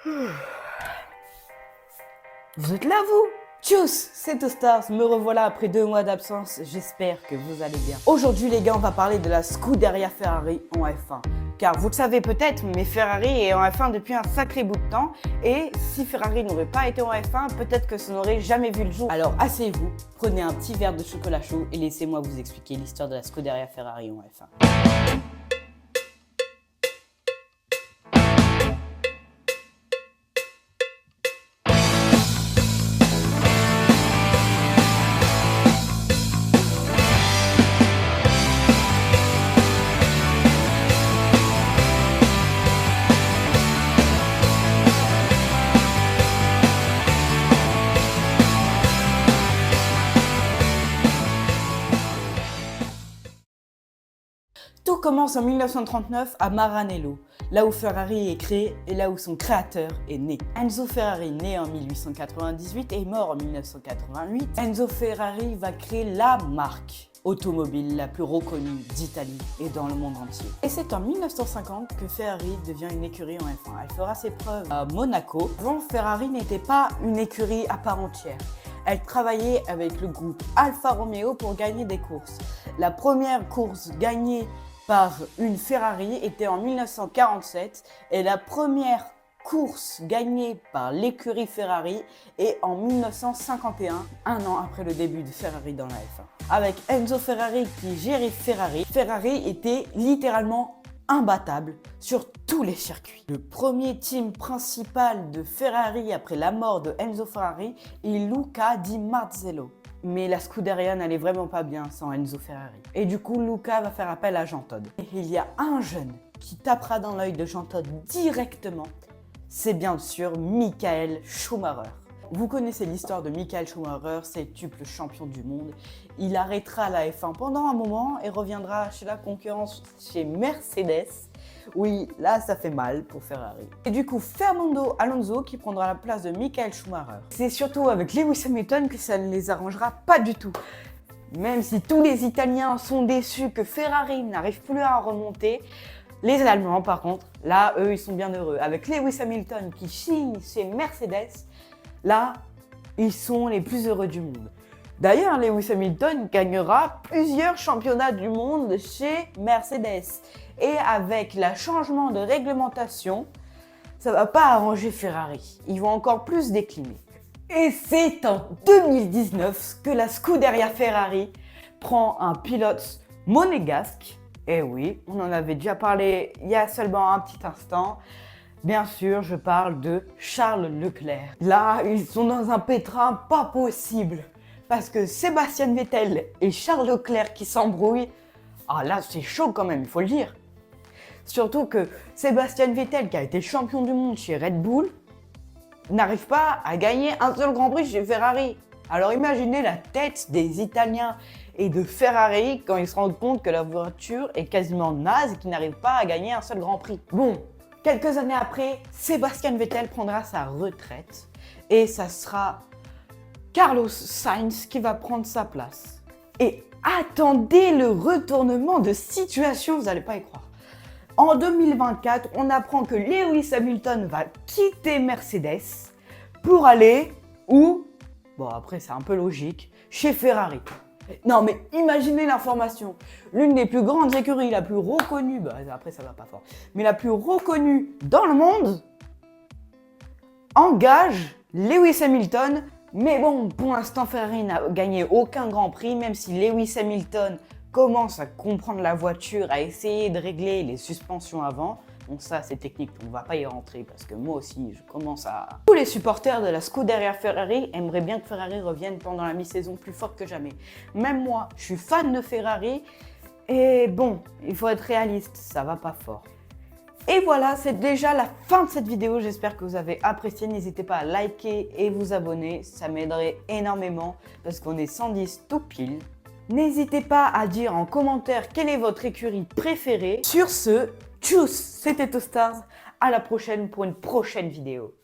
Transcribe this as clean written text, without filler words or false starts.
Vous êtes là, vous? Tchuss, c'est Toastars, me revoilà après 2 mois d'absence, j'espère que vous allez bien. Aujourd'hui les gars, on va parler de la Scuderia Ferrari en F1. Car vous le savez peut-être, mais Ferrari est en F1 depuis un sacré bout de temps. Et si Ferrari n'aurait pas été en F1, peut-être que ça n'aurait jamais vu le jour. Alors asseyez-vous, prenez un petit verre de chocolat chaud et laissez-moi vous expliquer l'histoire de la Scuderia Ferrari en F1. Tout commence en 1939 à Maranello, là où Ferrari est créé et là où son créateur est né. Enzo Ferrari, né en 1898 et mort en 1988, Enzo Ferrari va créer la marque automobile la plus reconnue d'Italie et dans le monde entier. Et c'est en 1950 que Ferrari devient une écurie en F1. Elle fera ses preuves à Monaco. Avant, Ferrari n'était pas une écurie à part entière. Elle travaillait avec le groupe Alfa Romeo pour gagner des courses. La première course gagnée par une Ferrari était en 1947 et la première course gagnée par l'écurie Ferrari est en 1951, un an après le début de Ferrari dans la F1. Avec Enzo Ferrari qui gérait Ferrari, Ferrari était littéralement imbattable sur tous les circuits. Le premier team principal de Ferrari après la mort de Enzo Ferrari est Luca Di Marzello. Mais la Scuderia n'allait vraiment pas bien sans Enzo Ferrari. Et du coup, Luca va faire appel à Jean Todt. Et il y a un jeune qui tapera dans l'œil de Jean Todt directement. C'est bien sûr Michael Schumacher. Vous connaissez l'histoire de Michael Schumacher, septuple champion du monde. Il arrêtera la F1 pendant un moment et reviendra chez la concurrence, chez Mercedes. Oui, là ça fait mal pour Ferrari. Et du coup, Fernando Alonso qui prendra la place de Michael Schumacher. C'est surtout avec Lewis Hamilton que ça ne les arrangera pas du tout. Même si tous les Italiens sont déçus que Ferrari n'arrive plus à remonter, les Allemands par contre, là eux ils sont bien heureux. Avec Lewis Hamilton qui signe chez Mercedes, là ils sont les plus heureux du monde. D'ailleurs, Lewis Hamilton gagnera plusieurs championnats du monde chez Mercedes. Et avec le changement de réglementation, ça va pas arranger Ferrari. Ils vont encore plus décliner. Et c'est en 2019 que la Scuderia Ferrari prend un pilote monégasque. Et oui, on en avait déjà parlé il y a seulement un petit instant. Bien sûr, je parle de Charles Leclerc. Là, ils sont dans un pétrin pas possible. Parce que Sébastien Vettel et Charles Leclerc qui s'embrouillent, ah là c'est chaud quand même, il faut le dire. Surtout que Sébastien Vettel, qui a été champion du monde chez Red Bull, n'arrive pas à gagner un seul Grand Prix chez Ferrari. Alors imaginez la tête des Italiens et de Ferrari quand ils se rendent compte que la voiture est quasiment naze et qu'ils n'arrivent pas à gagner un seul Grand Prix. Bon, quelques années après, Sébastien Vettel prendra sa retraite et ça sera Carlos Sainz qui va prendre sa place. Et attendez le retournement de situation, vous n'allez pas y croire. En 2024, on apprend que Lewis Hamilton va quitter Mercedes pour aller où? Bon, après c'est un peu logique, chez Ferrari. Non mais imaginez l'information. L'une des plus grandes écuries, la plus reconnue, bah après ça va pas fort, mais la plus reconnue dans le monde, engage Lewis Hamilton. Mais bon, pour l'instant, Ferrari n'a gagné aucun Grand Prix, même si Lewis Hamilton commence à comprendre la voiture, à essayer de régler les suspensions avant. Bon, ça, c'est technique, on ne va pas y rentrer parce que moi aussi, je commence à... Tous les supporters de la Scuderia Ferrari aimeraient bien que Ferrari revienne pendant la mi-saison plus forte que jamais. Même moi, je suis fan de Ferrari et bon, il faut être réaliste, ça va pas fort. Et voilà, c'est déjà la fin de cette vidéo. J'espère que vous avez apprécié. N'hésitez pas à liker et vous abonner. Ça m'aiderait énormément parce qu'on est 110 tout pile. N'hésitez pas à dire en commentaire quelle est votre écurie préférée. Sur ce, tchuss, c'était Toastars. À la prochaine pour une prochaine vidéo.